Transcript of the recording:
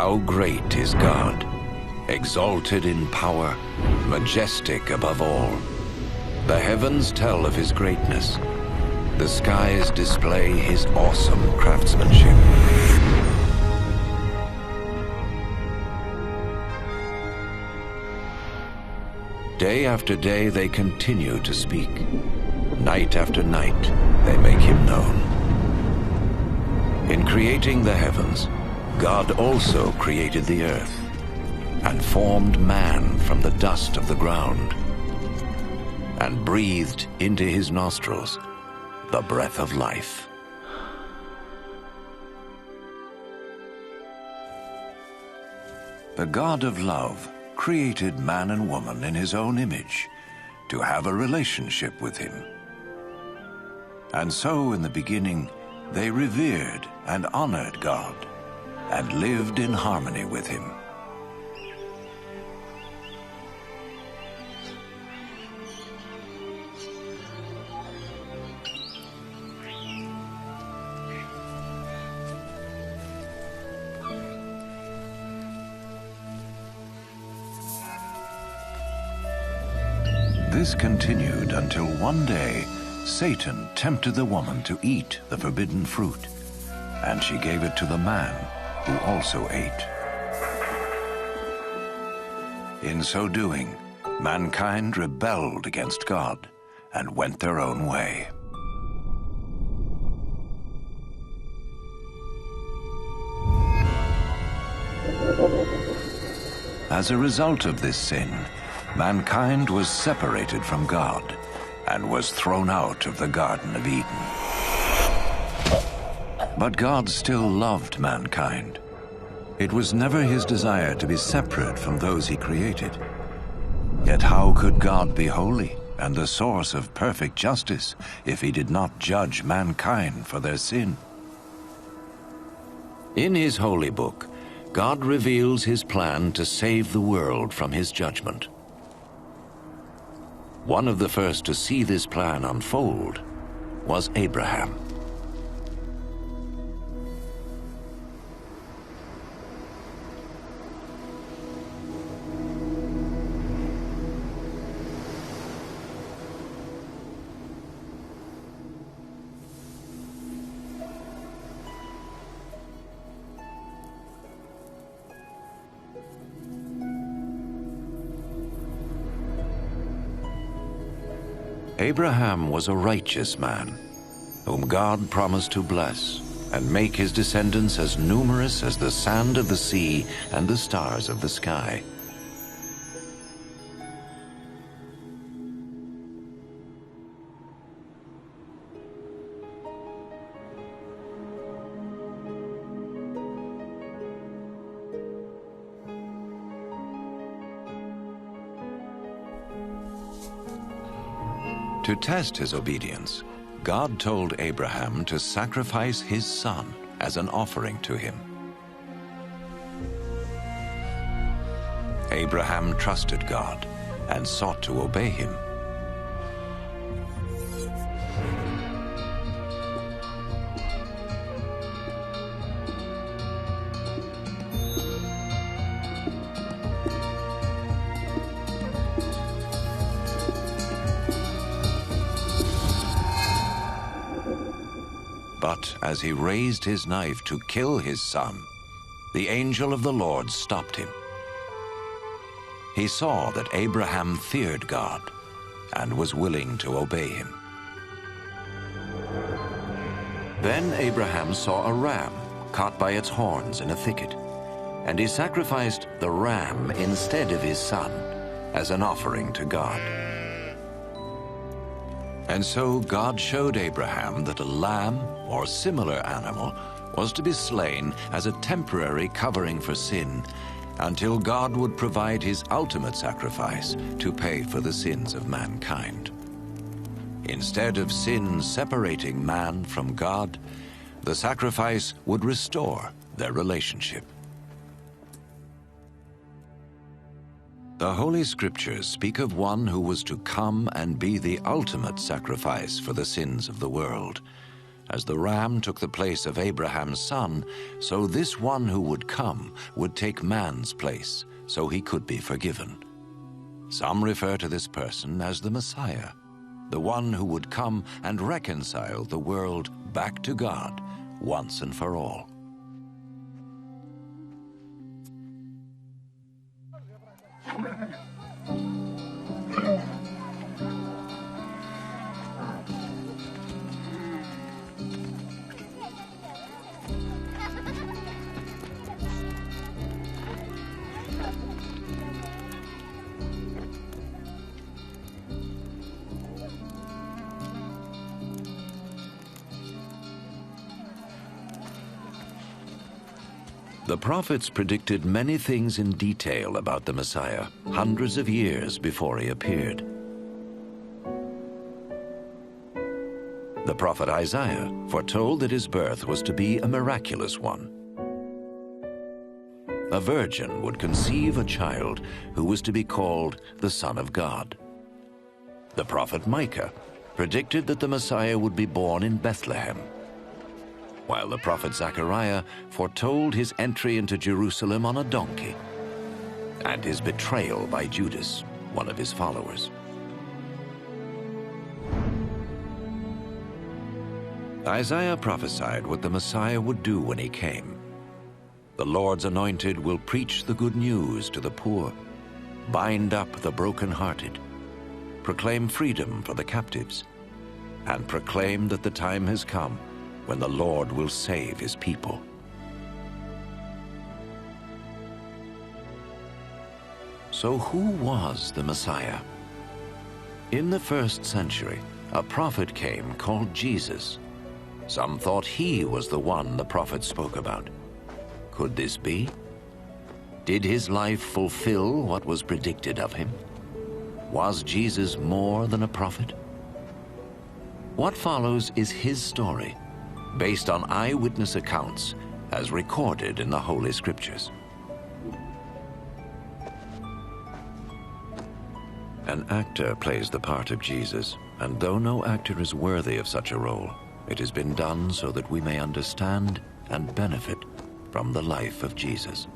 How great is God, exalted in power, majestic above all. The heavens tell of his greatness. The skies display his awesome craftsmanship. Day after day they continue to speak. Night after night they make him known. In creating the heavens, God also created the earth and formed man from the dust of the ground and breathed into his nostrils the breath of life. The God of love created man and woman in his own image to have a relationship with him. And so in the beginning, they revered and honored God and lived in harmony with him. This continued until one day Satan tempted the woman to eat the forbidden fruit, and she gave it to the man, who also ate. In so doing, mankind rebelled against God and went their own way. As a result of this sin, mankind was separated from God and was thrown out of the Garden of Eden. But God still loved mankind. It was never his desire to be separate from those he created. Yet how could God be holy and the source of perfect justice if he did not judge mankind for their sin? In his holy book, God reveals his plan to save the world from his judgment. One of the first to see this plan unfold was Abraham. Abraham was a righteous man, whom God promised to bless and make his descendants as numerous as the sand of the sea and the stars of the sky. To test his obedience, God told Abraham to sacrifice his son as an offering to him. Abraham trusted God and sought to obey him. But as he raised his knife to kill his son, the angel of the Lord stopped him. He saw that Abraham feared God and was willing to obey him. Then Abraham saw a ram caught by its horns in a thicket, and he sacrificed the ram instead of his son as an offering to God. And so God showed Abraham that a lamb or similar animal was to be slain as a temporary covering for sin until God would provide his ultimate sacrifice to pay for the sins of mankind. Instead of sin separating man from God, the sacrifice would restore their relationship. The Holy Scriptures speak of one who was to come and be the ultimate sacrifice for the sins of the world, As the ram took the place of Abraham's son, so this one who would come would take man's place, so he could be forgiven. Some refer to this person as the Messiah, the one who would come and reconcile the world back to God once and for all. The prophets predicted many things in detail about the Messiah, hundreds of years before he appeared. The prophet Isaiah foretold that his birth was to be a miraculous one. A virgin would conceive a child who was to be called the Son of God. The prophet Micah predicted that the Messiah would be born in Bethlehem, while the prophet Zechariah foretold his entry into Jerusalem on a donkey and his betrayal by Judas, one of his followers. Isaiah prophesied what the Messiah would do when he came. The Lord's anointed will preach the good news to the poor, bind up the brokenhearted, proclaim freedom for the captives, and proclaim that the time has come when the Lord will save his people. So who was the Messiah? In the first century, a prophet came called Jesus. Some thought he was the one the prophet spoke about. Could this be? Did his life fulfill what was predicted of him? Was Jesus more than a prophet? What follows is his story, based on eyewitness accounts as recorded in the Holy Scriptures. An actor plays the part of Jesus, and though no actor is worthy of such a role, it has been done so that we may understand and benefit from the life of Jesus.